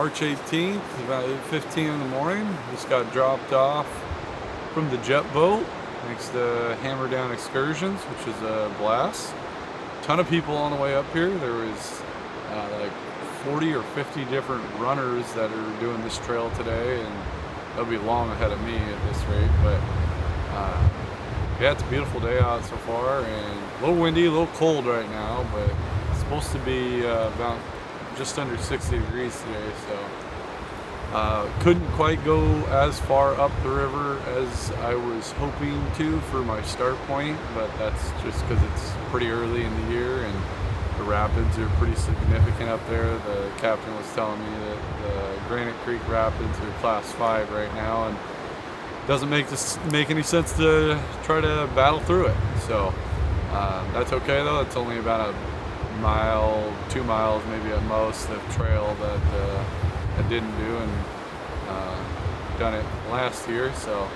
March 18th, about 8:15 in the morning. Just got dropped off from the jet boat next to Hammerdown Excursions, which is a blast. Ton of people on the way up here. There was like 40 or 50 different runners that are doing this trail today, and they'll be long ahead of me at this rate. But yeah, it's a beautiful day out so far, and a little windy, a little cold right now, but it's supposed to be about just under 60 degrees today, so couldn't quite go as far up the river as I was hoping to for my start point, but that's just because it's pretty early in the year and the rapids are pretty significant up there. The captain was telling me that the Granite Creek Rapids are class 5 right now, and doesn't make any sense to try to battle through it. So that's okay though. It's only about a mile, 2 miles maybe at most of trail that I didn't do, and done it last year, so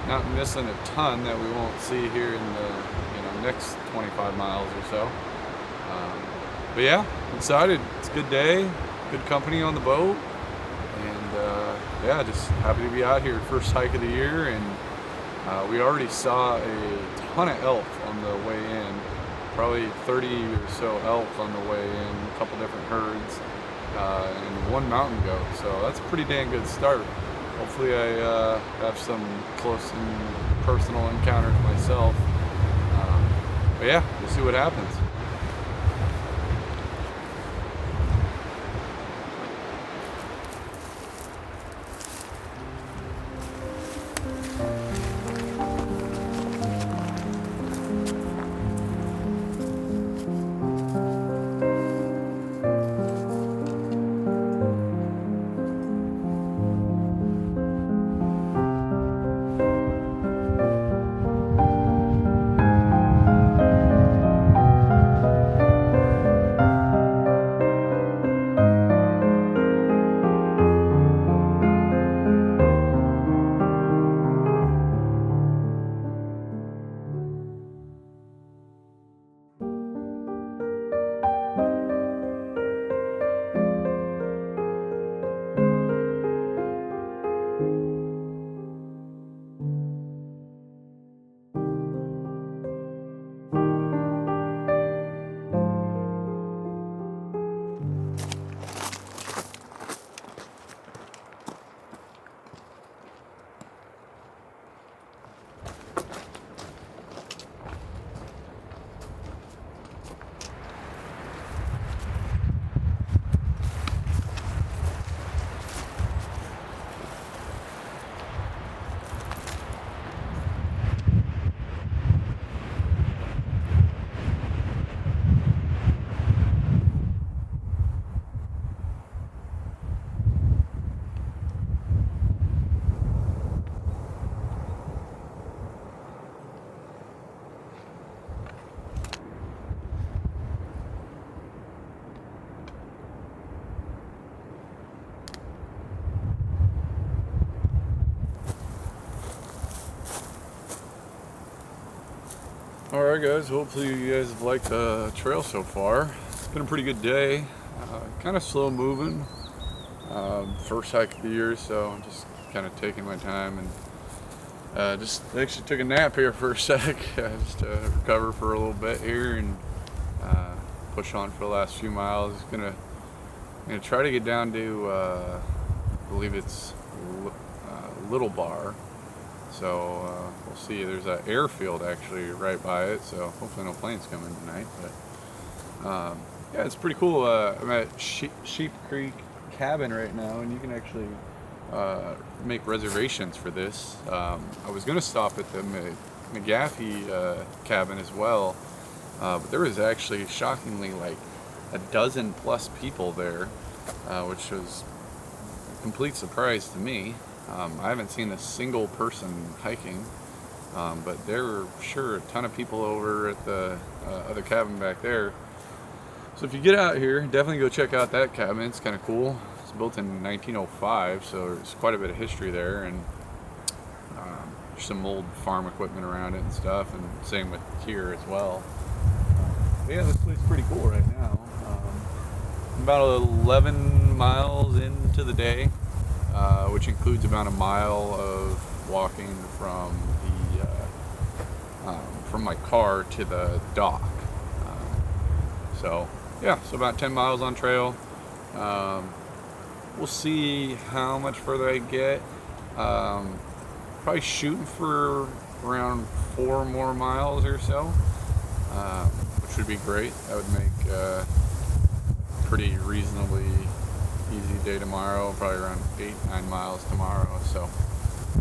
not missing a ton that we won't see here in the next 25 miles or so. But yeah, excited. It's a good day, good company on the boat, and yeah, just happy to be out here. First hike of the year, and we already saw a ton of elk on the way in. Probably 30 or so elk on the way in, a couple different herds, and one mountain goat. So that's a pretty dang good start. Hopefully I have some close and personal encounters myself. But yeah, we'll see what happens. Alright guys, hopefully you guys have liked the trail so far. It's been a pretty good day, kind of slow moving, first hike of the year, so I'm just kind of taking my time, and just actually took a nap here for a sec, just to recover for a little bit here and push on for the last few miles. I'm gonna try to get down to, I believe it's Little Bar. So we'll see. There's an airfield actually right by it, so hopefully no planes come in tonight. But yeah, it's pretty cool. I'm at Sheep Creek Cabin right now, and you can actually make reservations for this. I was going to stop at the McGaffey cabin as well, but there was actually shockingly like a dozen plus people there, which was a complete surprise to me. I haven't seen a single person hiking, but there were sure a ton of people over at the other cabin back there. So if you get out here, definitely go check out that cabin. It's kind of cool. It's built in 1905, so there's quite a bit of history there, and there's some old farm equipment around it and stuff, and same with here as well. Yeah, this place is pretty cool right now. I'm about 11 miles into the day, which includes about a mile of walking from from my car to the dock. So yeah, so about 10 miles on trail. We'll see how much further I get. Probably shooting for around 4 more miles or so, which would be great. That would make a pretty reasonably easy day tomorrow, probably around 8-9 miles tomorrow. So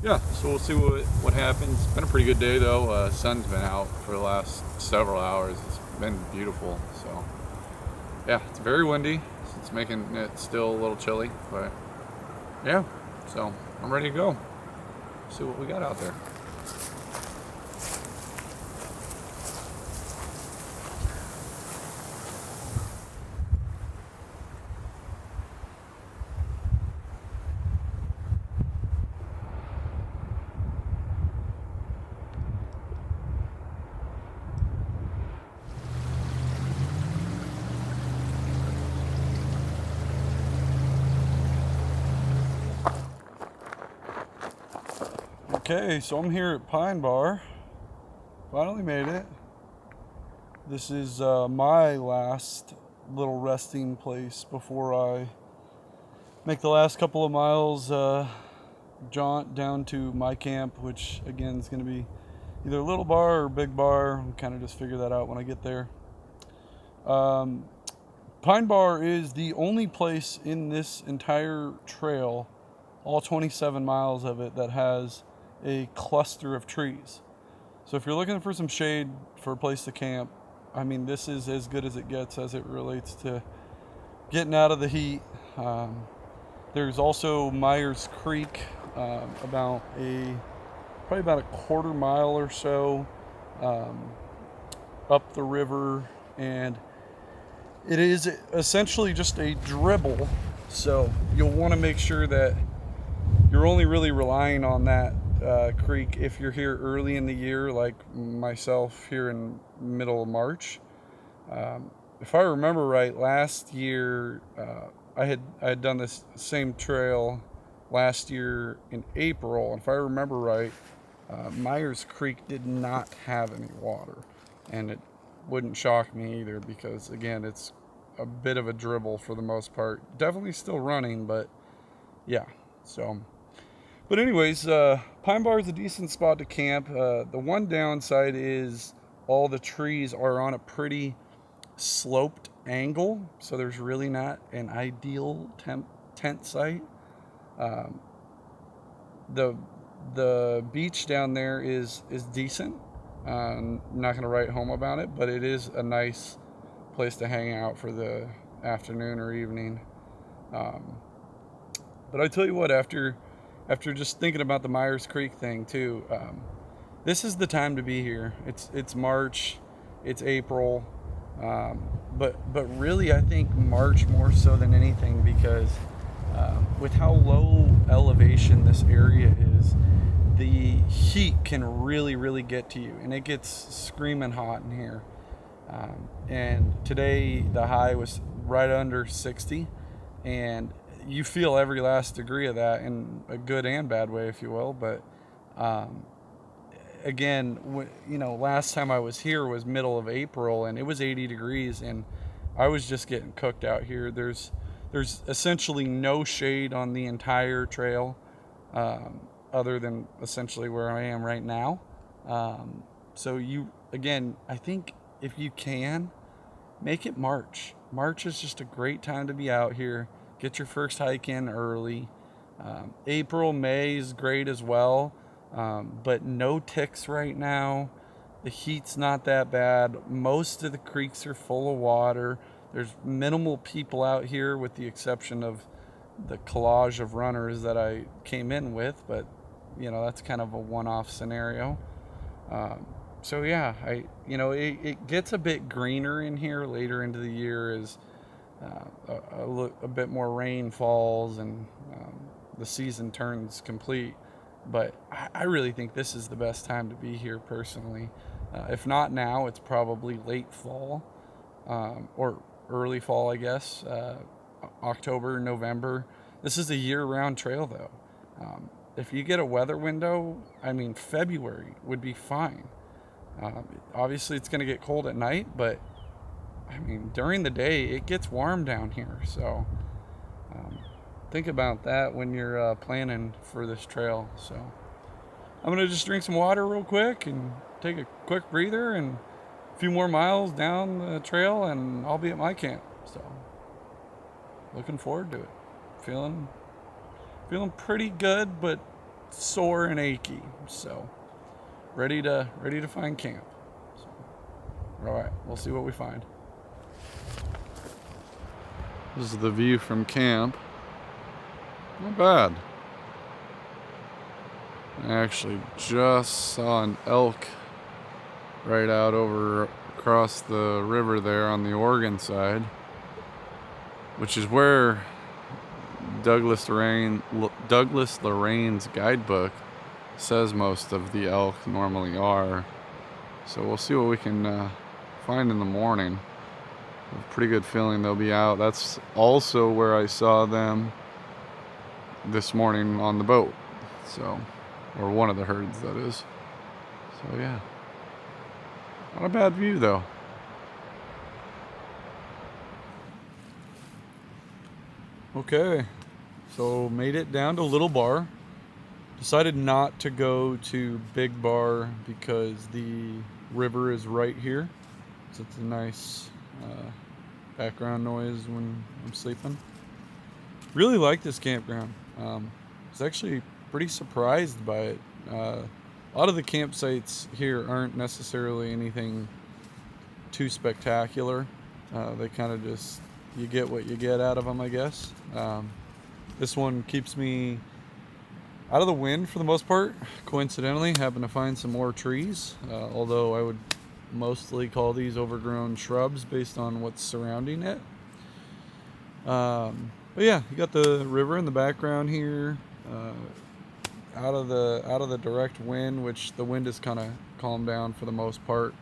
yeah, so we'll see what happens. It's been a pretty good day though. Sun's been out for the last several hours. It's been beautiful. So yeah, it's very windy. It's making it still a little chilly, but yeah, so I'm ready to go. See what we got out there. Okay, so I'm here at Pine Bar. Finally made it. This is my last little resting place before I make the last couple of miles jaunt down to my camp, which again is going to be either a little bar or big bar. I'll kind of just figure that out when I get there. Pine Bar is the only place in this entire trail, all 27 miles of it, that has a cluster of trees. So if you're looking for some shade for a place to camp, I mean, this is as good as it gets as it relates to getting out of the heat. There's also Myers Creek, probably about a quarter mile or so up the river, and it is essentially just a dribble. So you'll want to make sure that you're only really relying on that creek if you're here early in the year, like myself here in middle of March. If I remember right, last year I had done this same trail last year in April, and if I remember right, Myers Creek did not have any water, and it wouldn't shock me either, because again, it's a bit of a dribble for the most part. Definitely still running, but yeah. So but anyways, Pine Bar is a decent spot to camp. The one downside is all the trees are on a pretty sloped angle, so there's really not an ideal tent site. The beach down there is decent. I'm not going to write home about it, but it is a nice place to hang out for the afternoon or evening. But I tell you what, after just thinking about the Myers Creek thing too, this is the time to be here. It's March, it's April, but really I think March more so than anything, because with how low elevation this area is, the heat can really get to you, and it gets screaming hot in here. And today the high was right under 60, and you feel every last degree of that in a good and bad way, if you will. But again, last time I was here was middle of April, and it was 80 degrees, and I was just getting cooked out here. There's essentially no shade on the entire trail, other than essentially where I am right now. So I think if you can, make it March. March is just a great time to be out here. Get your first hike in early. April, May is great as well, but no ticks right now. The heat's not that bad. Most of the creeks are full of water. There's minimal people out here, with the exception of the collage of runners that I came in with, but that's kind of a one-off scenario. So yeah, it gets a bit greener in here later into the year as a bit more rain falls and the season turns complete. But I really think this is the best time to be here personally. If not now, it's probably late fall or early fall, I guess, October, November. This is a year-round trail, though. If you get a weather window, I mean, February would be fine. Obviously, it's going to get cold at night, but I mean, during the day, it gets warm down here. So think about that when you're planning for this trail. So I'm going to just drink some water real quick and take a quick breather, and a few more miles down the trail, and I'll be at my camp. So looking forward to it. Feeling pretty good, but sore and achy. So ready to find camp. So, all right, we'll see what we find. This is the view from camp. Not bad. I actually just saw an elk right out over across the river there on the Oregon side, which is where Douglas Lorraine's guidebook says most of the elk normally are. So we'll see what we can find in the morning. I have a pretty good feeling they'll be out. That's also where I saw them this morning on the boat. So, or one of the herds, that is. So yeah, not a bad view though. Okay, so made it down to Little Bar. Decided not to go to Big Bar because the river is right here. So it's a nice background noise when I'm sleeping. Really like this campground. I was actually pretty surprised by it. A lot of the campsites here aren't necessarily anything too spectacular. They kind of just, you get what you get out of them, I guess. This one keeps me out of the wind for the most part. Coincidentally, happened to find some more trees, although I would mostly call these overgrown shrubs based on what's surrounding it. But yeah, you got the river in the background here, out of the direct wind, which the wind has kind of calmed down for the most part.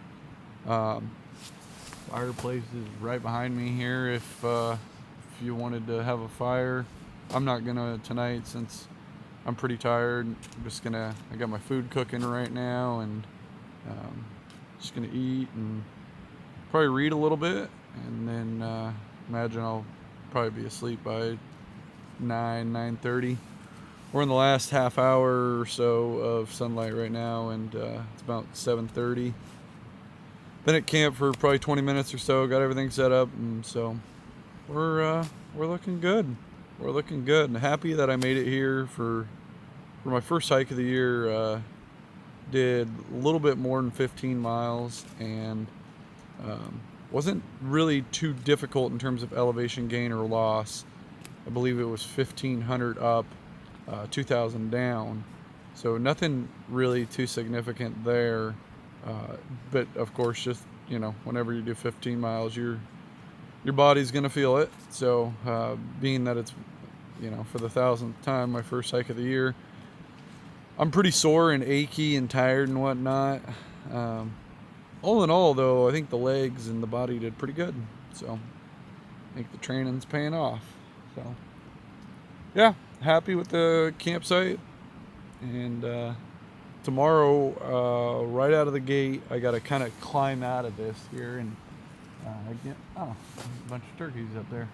Fireplace is right behind me here if you wanted to have a fire. I'm not gonna tonight since I'm pretty tired. I got my food cooking right now, and just gonna eat and probably read a little bit, and then imagine I'll probably be asleep by 9:30. We're in the last half hour or so of sunlight right now, and it's about 7:30. Been at camp for probably 20 minutes or so, got everything set up, and so we're looking good. We're looking good, and happy that I made it here for my first hike of the year. Did a little bit more than 15 miles, and wasn't really too difficult in terms of elevation gain or loss. I believe it was 1,500 up, 2,000 down, so nothing really too significant there. But of course, just whenever you do 15 miles, your body's gonna feel it. So being that it's for the 1,000th time, my first hike of the year, I'm pretty sore and achy and tired and whatnot. All in all, though, I think the legs and the body did pretty good. So I think the training's paying off. So yeah, happy with the campsite. And tomorrow, right out of the gate, I got to kind of climb out of this here, and there's a bunch of turkeys up there.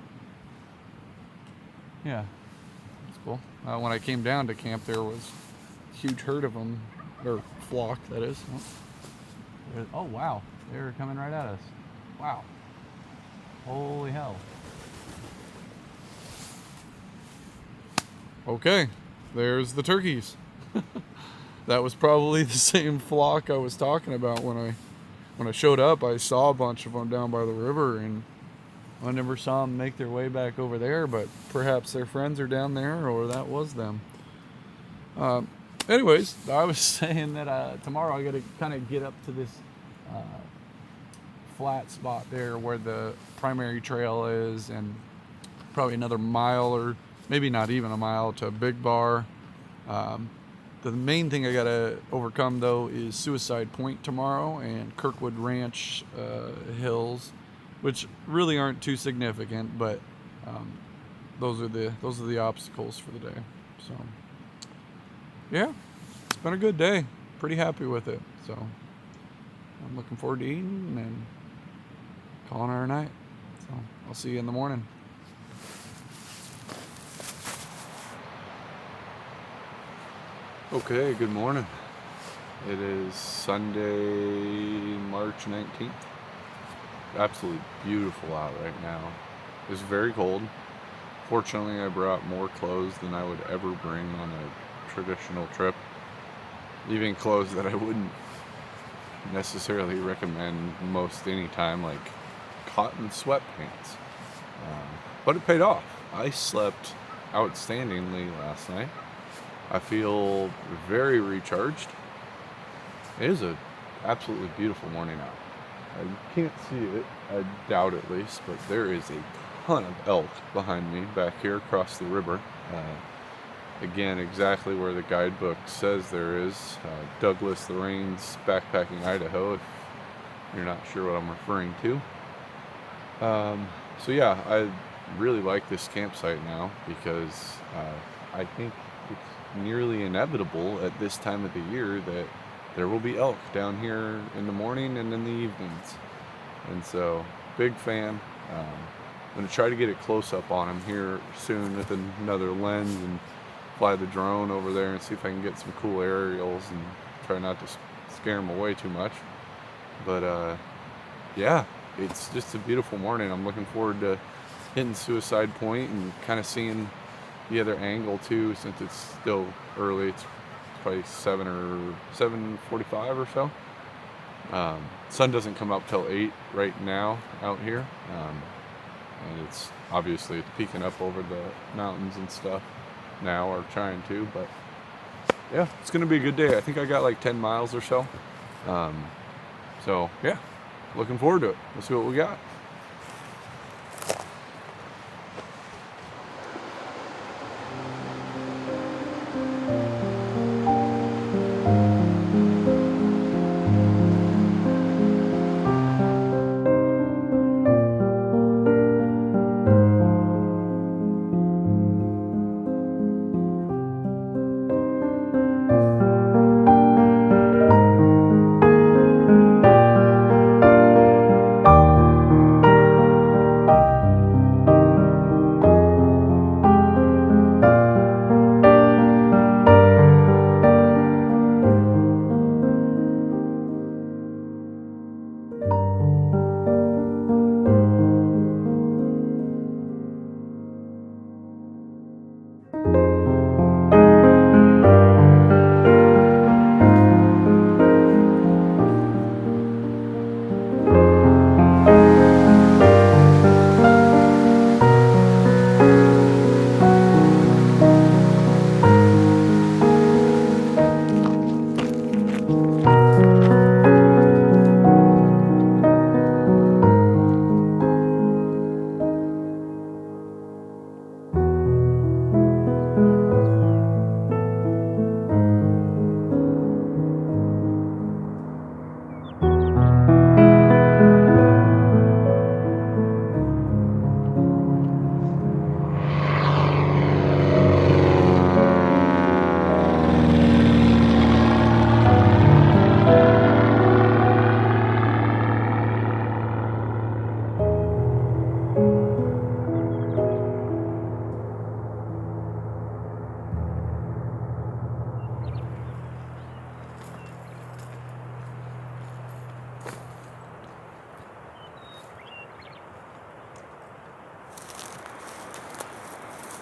Yeah, that's cool. When I came down to camp, there was a huge herd of them, or flock, that is. Oh wow, they're coming right at us. Wow, holy hell. Okay, there's the turkeys. That was probably the same flock I was talking about when I showed up. I saw a bunch of them down by the river, and I never saw them make their way back over there, but perhaps their friends are down there, or that was them. Anyways, I was saying that tomorrow I got to kind of get up to this flat spot there where the primary trail is, and probably another mile, or maybe not even a mile, to Big Bar. The main thing I got to overcome, though, is Suicide Point tomorrow and Kirkwood Ranch hills, which really aren't too significant, but those are the obstacles for the day. So yeah, it's been a good day. Pretty happy with it. So I'm looking forward to eating and calling her a night. So I'll see you in the morning. Okay, good morning. It is Sunday, March 19th. Absolutely beautiful out right now. It's very cold. Fortunately, I brought more clothes than I would ever bring on a traditional trip. Even clothes that I wouldn't necessarily recommend most any time, like cotton sweatpants. But it paid off. I slept outstandingly last night. I feel very recharged. It is a absolutely beautiful morning out. I can't see it, I doubt at least, but there is a ton of elk behind me back here across the river. Again, exactly where the guidebook says there is. Douglas Lorraine's Backpacking Idaho, if you're not sure what I'm referring to. So yeah, I really like this campsite now because I think it's nearly inevitable at this time of the year that there will be elk down here in the morning and in the evenings. And so, big fan. I'm going to try to get a close-up on him here soon with another lens and fly the drone over there and see if I can get some cool aerials and try not to scare him away too much. But yeah, it's just a beautiful morning. I'm looking forward to hitting Suicide Point and kind of seeing the other angle too, since it's still early. It's probably 7:45 or so. Sun doesn't come up till 8 right now out here, and it's obviously peeking up over the mountains and stuff now, or trying to. But yeah, it's gonna be a good day. I think I got like 10 miles or so. So yeah, looking forward to it. Let's see what we got.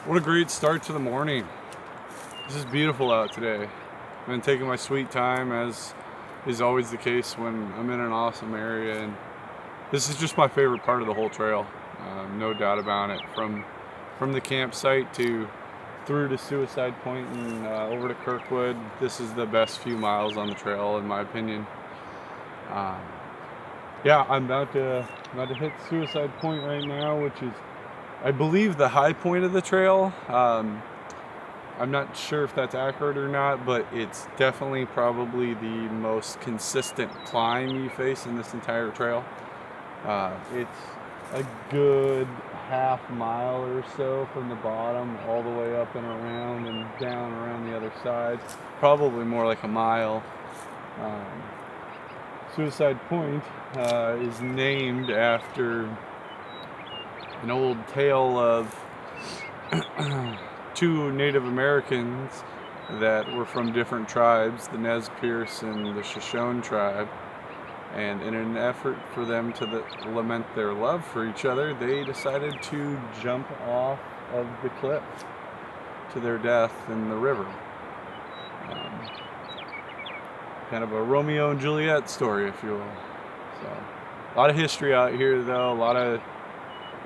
What a great start to the morning. This is beautiful out today. I've been taking my sweet time, as is always the case when I'm in an awesome area, and this is just my favorite part of the whole trail. No doubt about it. From the campsite through to Suicide Point and over to Kirkwood, this is the best few miles on the trail in my opinion. Yeah, I'm about to hit Suicide Point right now, which is, I believe, the high point of the trail. I'm not sure if that's accurate or not, but it's definitely probably the most consistent climb you face in this entire trail. It's a good half mile or so from the bottom all the way up and around and down around the other side. Probably more like a mile. Suicide Point is named after an old tale of two Native Americans that were from different tribes, the Nez Perce and the Shoshone tribe. And in an effort for them to lament their love for each other, they decided to jump off of the cliff to their death in the river. Kind of a Romeo and Juliet story, if you will. So, a lot of history out here, though. A lot of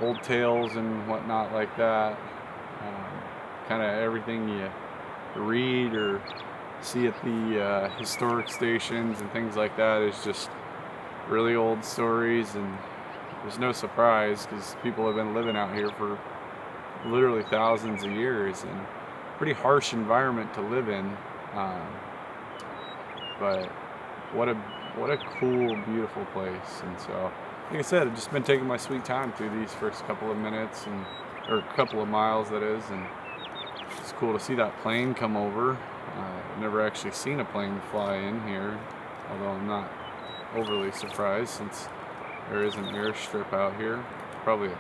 old tales and whatnot like that. Kind of everything you read or see at the historic stations and things like that is just really old stories, and there's no surprise because people have been living out here for literally thousands of years, and pretty harsh environment to live in. But what a cool, beautiful place. And so, like I said, I've just been taking my sweet time through these first couple of minutes, or couple of miles, that is, and it's cool to see that plane come over. I've never actually seen a plane fly in here, although I'm not overly surprised since there is an airstrip out here, probably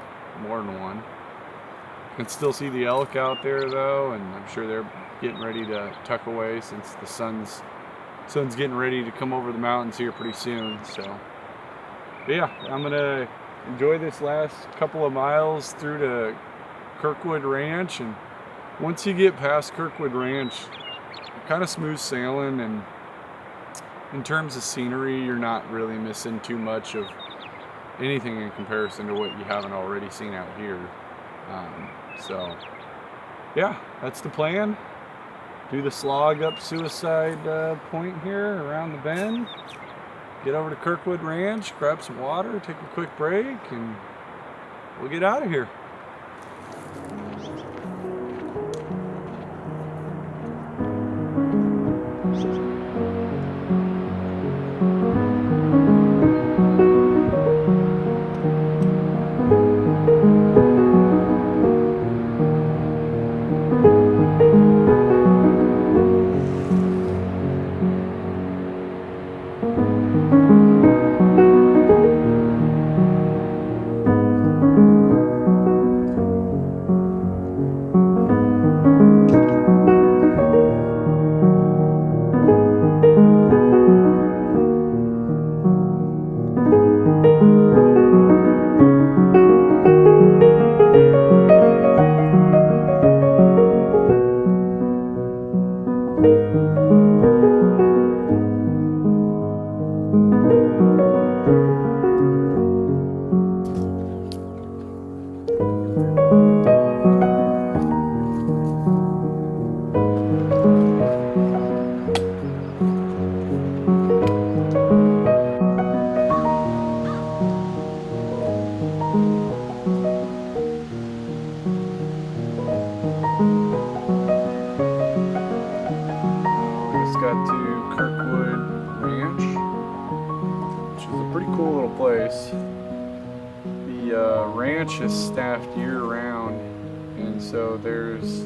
more than one. You can still see the elk out there though, and I'm sure they're getting ready to tuck away since the sun's getting ready to come over the mountains here pretty soon. So, but yeah, I'm gonna enjoy this last couple of miles through to Kirkwood Ranch, and once you get past Kirkwood Ranch, kind of smooth sailing, and in terms of scenery, you're not really missing too much of anything in comparison to what you haven't already seen out here. So yeah, that's the plan. Do the slog up Suicide Point here around the bend, get over to Kirkwood Ranch, grab some water, take a quick break, and we'll get out of here. The ranch is staffed year-round, and so there's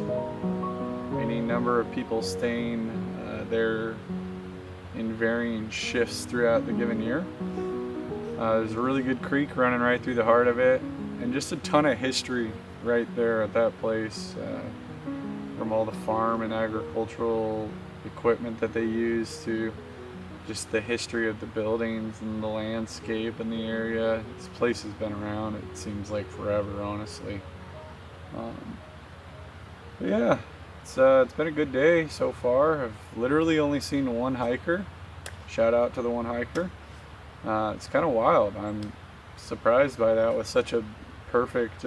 any number of people staying there in varying shifts throughout the given year. There's a really good creek running right through the heart of it, and just a ton of history right there at that place, from all the farm and agricultural equipment that they use to just the history of the buildings and the landscape in the area. This place has been around, it seems like forever, honestly. But yeah, it's been a good day so far. I've literally only seen one hiker. Shout out to the one hiker. It's kind of wild. I'm surprised by that with such a perfect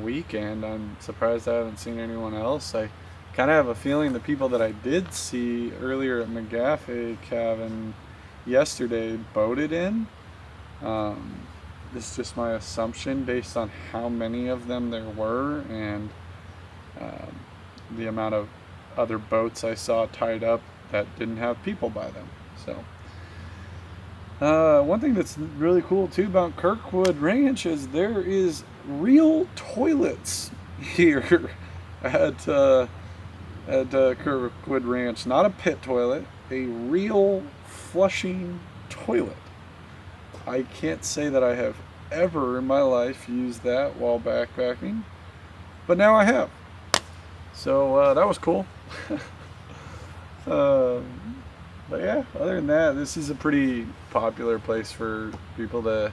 weekend. I'm surprised I haven't seen anyone else. I kind of have a feeling the people that I did see earlier at McGaffey Cabin yesterday boated in. This is just my assumption based on how many of them there were and the amount of other boats I saw tied up that didn't have people by them. So One thing that's really cool too about Kirkwood Ranch is there is real toilets here at Kirkwood Ranch. Not a pit toilet, a real flushing toilet. I can't say that I have ever in my life used that while backpacking, but now I have. So that was cool. But yeah, other than that, this is a pretty popular place for people to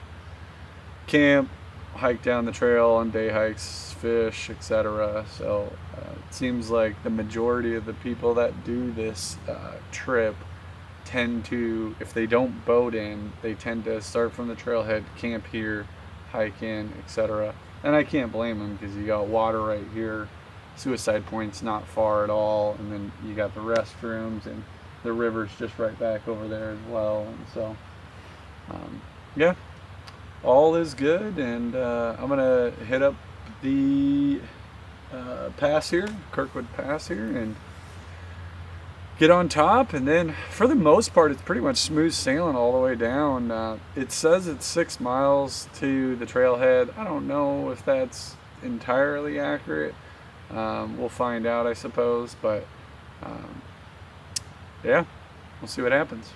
camp, hike down the trail on day hikes, fish, etc. So it seems like the majority of the people that do this trip tend to, if they don't boat in, they tend to start from the trailhead, camp here, hike in, etc. And I can't blame them because you got water right here, suicide point's not far at all, and then you got the restrooms, and the river's just right back over there as well. And so yeah, all is good. And I'm gonna hit up the pass here, Kirkwood Pass here, and get on top. And then for the most part it's pretty much smooth sailing all the way down. It says it's 6 miles to the trailhead. I don't know if that's entirely accurate. We'll find out, I suppose, but yeah, we'll see what happens.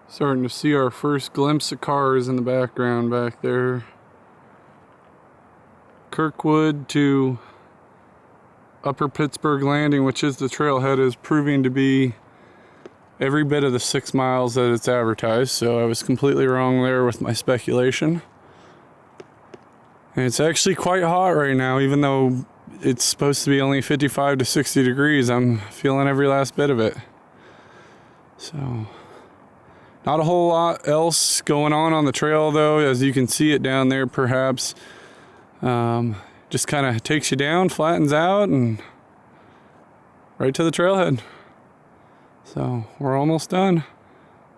Starting to see our first glimpse of cars in the background back there. Kirkwood to Upper Pittsburgh Landing, which is the trailhead, is proving to be every bit of the 6 miles that it's advertised, so I was completely wrong there with my speculation. And it's actually quite hot right now, even though it's supposed to be only 55 to 60 degrees. I'm feeling every last bit of it. So, not a whole lot else going on the trail though, as you can see it down there perhaps. Just kind of takes you down, flattens out, and right to the trailhead. So, we're almost done.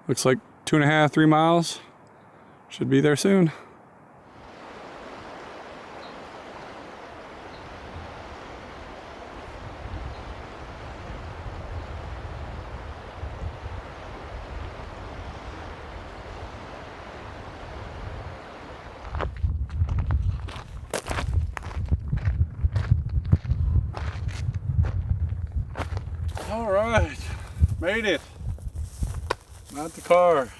Looks like 2.5, 3 miles. Should be there soon. All right, made it. Not the car.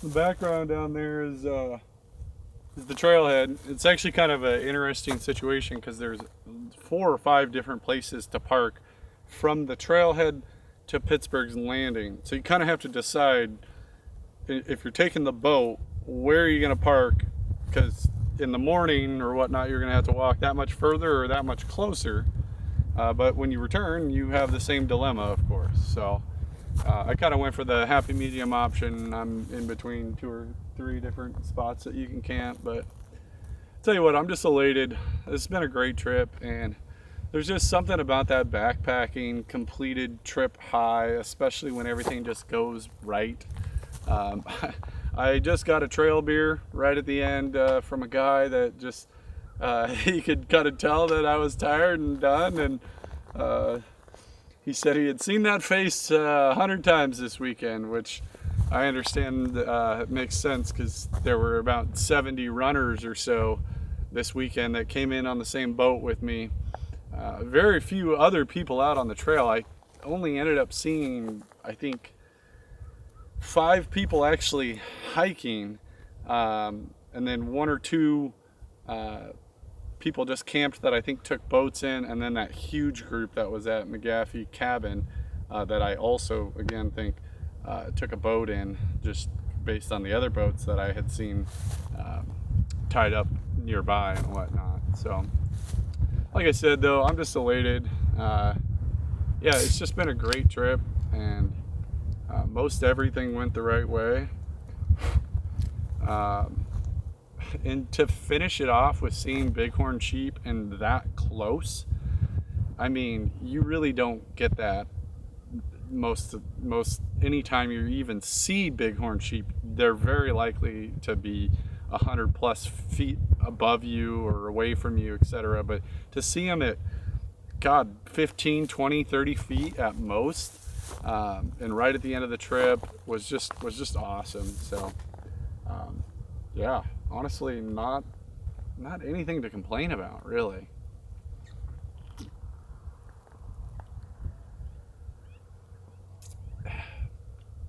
The background down there is the trailhead. It's actually kind of an interesting situation because there's 4 or 5 different places to park from the trailhead to Pittsburgh's Landing. So you kind of have to decide, if you're taking the boat, where are you going to park? Because in the morning or whatnot, you're going to have to walk that much further or that much closer. But when you return, you have the same dilemma, of course. So I kind of went for the happy medium option. I'm in between 2 or 3 different spots that you can camp. But tell you what, I'm just elated. It's been a great trip, and there's just something about that backpacking completed trip high, especially when everything just goes right. I just got a trail beer right at the end from a guy that just he could kind of tell that I was tired and done, and he said he had seen that face 100 times this weekend, which I understand makes sense because there were about 70 runners or so this weekend that came in on the same boat with me. Very few other people out on the trail. I only ended up seeing, I think, 5 people actually hiking, and then 1 or 2 people just camped that I think took boats in, and then that huge group that was at McGaffey Cabin that I also, again, think took a boat in, just based on the other boats that I had seen tied up nearby and whatnot. So, like I said, though, I'm just elated. Yeah, it's just been a great trip, and most everything went the right way. And to finish it off with seeing bighorn sheep and that close, I mean, you really don't get that most anytime you even see bighorn sheep. They're very likely to be 100+ feet above you or away from you, etc. But to see them at God, 15, 20, 30 feet at most. And right at the end of the trip was just awesome. So yeah, honestly, not anything to complain about, really.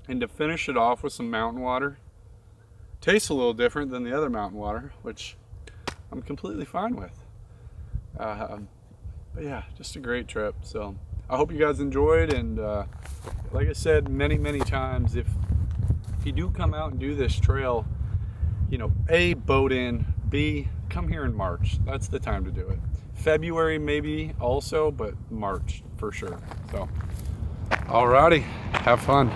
And to finish it off with some mountain water. Tastes a little different than the other mountain water, which I'm completely fine with. But yeah, just a great trip. So I hope you guys enjoyed, and like I said many times, if you do come out and do this trail, you know, A, boat in, B, come here in March. That's the time to do it. February maybe also, but March for sure. So alrighty, have fun.